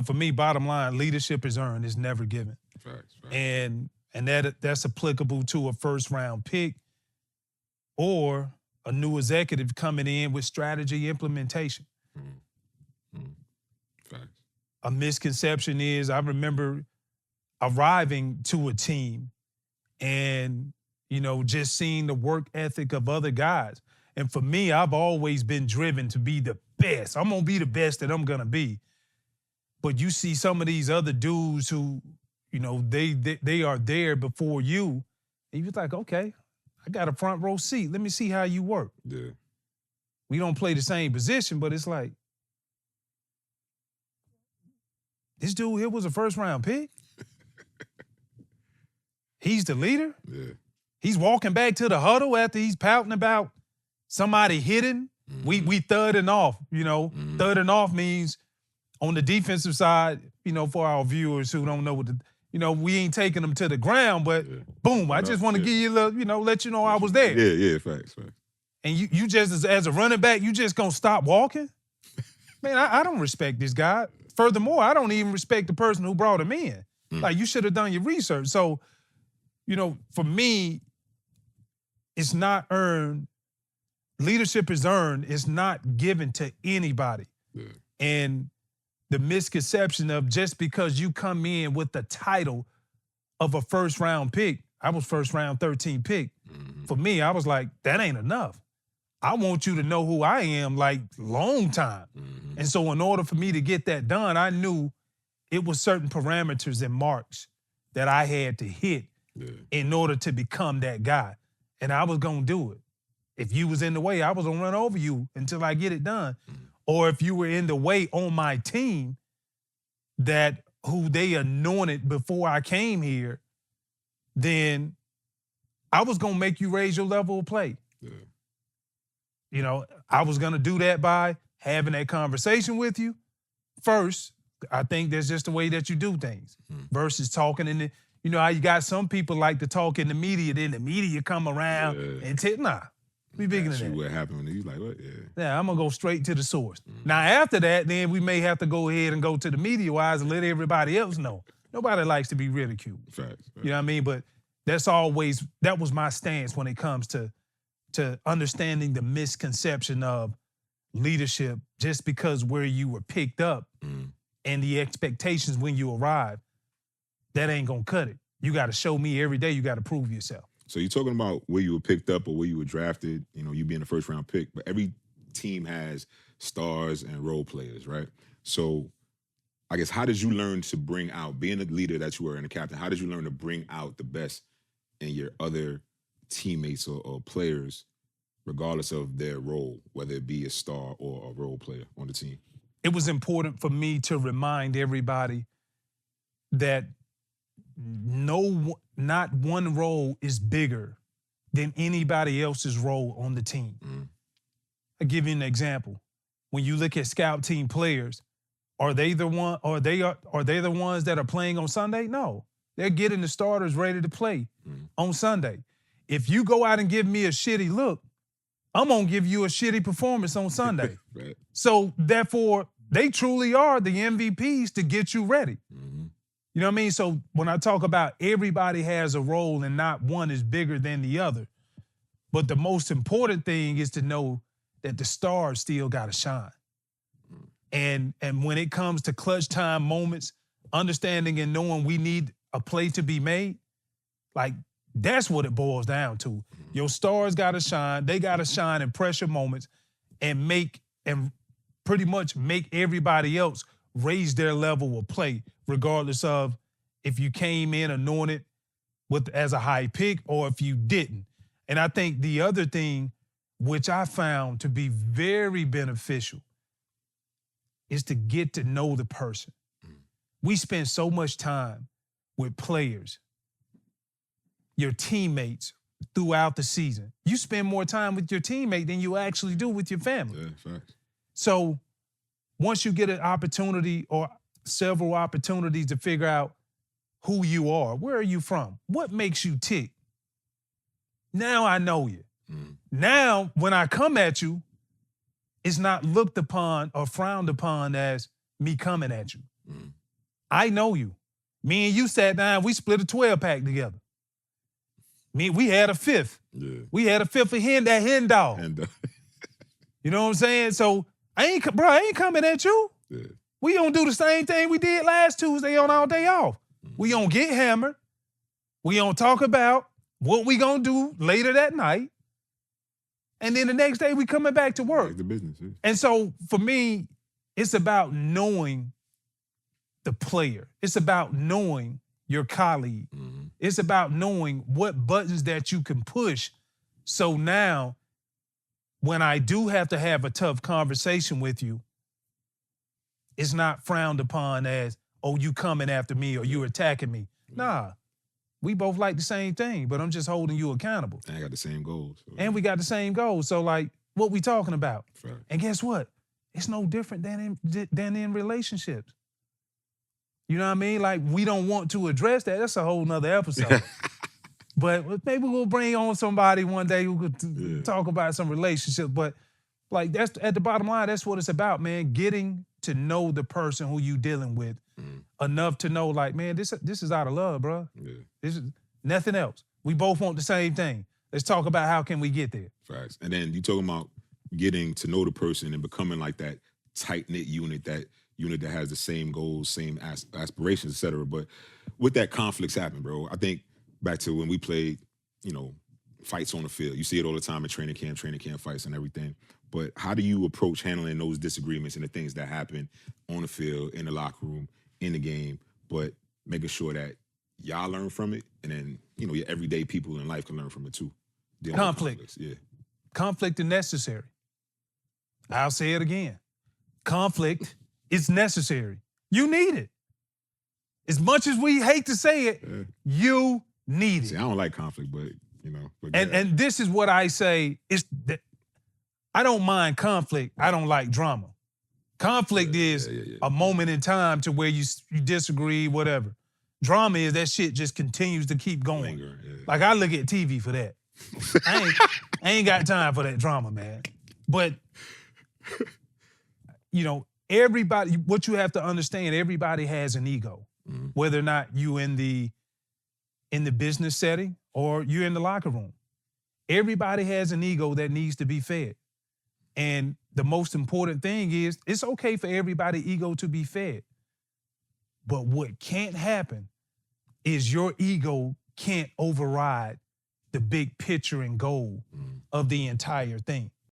for me, bottom line, leadership is earned, it's never given. Facts. And that's applicable to a first round pick or a new executive coming in with strategy implementation. Facts. A misconception is, I remember arriving to a team and, just seeing the work ethic of other guys. And for me, I've always been driven to be the best. I'm going to be the best that I'm going to be. But you see some of these other dudes who, they are there before you, and you're like, okay, I got a front row seat. Let me see how you work. Yeah. We don't play the same position, but it's like, this dude here was a first round pick. He's the leader. Yeah. He's walking back to the huddle after he's pouting about somebody hitting. We thudding off, Thudding off means on the defensive side, for our viewers who don't know we ain't taking them to the ground, but boom, I just want to give you a little, let you know I was there. Yeah, facts. And you just, as a running back, you just gonna stop walking? Man, I don't respect this guy. Furthermore, I don't even respect the person who brought him in. Like, you should have done your research. So, for me, it's not earned. Leadership is earned. It's not given to anybody. Yeah. And the misconception of just because you come in with the title of a first round pick, I was first round 13 pick. For me, I was like, that ain't enough. I want you to know who I am, like, long time. And so in order for me to get that done, I knew it was certain parameters and marks that I had to hit in order to become that guy. And I was going to do it. If you was in the way, I was going to run over you until I get it done. Or if you were in the way on my team who they anointed before I came here, then I was going to make you raise your level of play. Yeah. I was going to do that by having that conversation with you first. I think that's just the way that you do things versus talking in the, how you got some people like to talk in the media, then the media come around and nah. We bigger than that. What happened when you like, what? Yeah, I'm going to go straight to the source. Now, after that, then we may have to go ahead and go to the media-wise and let everybody else know. Nobody likes to be ridiculed. Facts. You know what I mean? But that was my stance when it comes to understanding the misconception of leadership just because where you were picked up and the expectations when you arrive, that ain't going to cut it. You got to show me every day. You got to prove yourself. So you're talking about where you were picked up or where you were drafted, you being a first round pick, but every team has stars and role players, right? So I guess how did you learn to bring out, being the leader that you were and the captain, how did you learn to bring out the best in your other teammates or players, regardless of their role, whether it be a star or a role player on the team? It was important for me to remind everybody that not one role is bigger than anybody else's role on the team. I'll give you an example. When you look at scout team players, are they the ones that are playing on Sunday? No. They're getting the starters ready to play on Sunday. If you go out and give me a shitty look, I'm going to give you a shitty performance on Sunday. Right. So, therefore, they truly are the MVPs to get you ready. You know what I mean? So when I talk about everybody has a role and not one is bigger than the other, but the most important thing is to know that the stars still got to shine. And when it comes to clutch time moments, understanding and knowing we need a play to be made, like, that's what it boils down to. Your stars got to shine. They got to shine in pressure moments and pretty much make everybody else raise their level of play, regardless of if you came in anointed as a high pick or if you didn't. And I think the other thing, which I found to be very beneficial, is to get to know the person. We spend so much time with players, your teammates, throughout the season. You spend more time with your teammate than you actually do with your family. Yeah, facts. So once you get an opportunity or several opportunities to figure out who you are, where are you from, what makes you tick, now I know you. Now, when I come at you, it's not looked upon or frowned upon as me coming at you. I know you. Me and you sat down, we split a 12-pack together. We had a fifth. Yeah. We had a fifth of that hen dog. And You know what I'm saying? So I ain't coming at you. yeah. We gonna do the same thing we did last Tuesday on our day off. We gonna get hammered. We gonna talk about what we gonna do later that night. And then the next day we coming back to work. Back to business. Yeah. And so for me, it's about knowing the player. It's about knowing your colleague. It's about knowing what buttons that you can push. So now, when I do have to have a tough conversation with you, it's not frowned upon as, oh, you coming after me or you attacking me. Nah, we both like the same thing, but I'm just holding you accountable. And I got the same goals. So. And we got the same goals. So like, what we talking about? Right. And guess what? It's no different than in relationships. You know what I mean? Like, we don't want to address that. That's a whole nother episode. But maybe we'll bring on somebody one day who could talk about some relationships. But like, that's at the bottom line, that's what it's about, man. Getting to know the person who you dealing with enough to know, like, man, this is out of love, bro. Yeah. This is nothing else. We both want the same thing. Let's talk about how can we get there. Facts. And then you talking about getting to know the person and becoming like that tight-knit unit that has the same goals, same aspirations, et cetera. But with that, conflicts happen, bro. I think back to when we played, fights on the field. You see it all the time at training camp fights and everything. But how do you approach handling those disagreements and the things that happen on the field, in the locker room, in the game, but making sure that y'all learn from it and then, your everyday people in life can learn from it too? Conflict. Yeah. Conflict is necessary. I'll say it again. Conflict is necessary. You need it. As much as we hate to say it, you need it. See, I don't like conflict, but And this is what I say, I don't mind conflict. I don't like drama. Conflict is a moment in time to where you disagree, whatever. Drama is that shit just continues to keep going. Like, I look at TV for that. I ain't got time for that drama, man. But, everybody, what you have to understand, everybody has an ego. Whether or not you in the business setting or you're in the locker room. Everybody has an ego that needs to be fed. And the most important thing is, it's okay for everybody's ego to be fed. But what can't happen is your ego can't override the big picture and goal of the entire thing.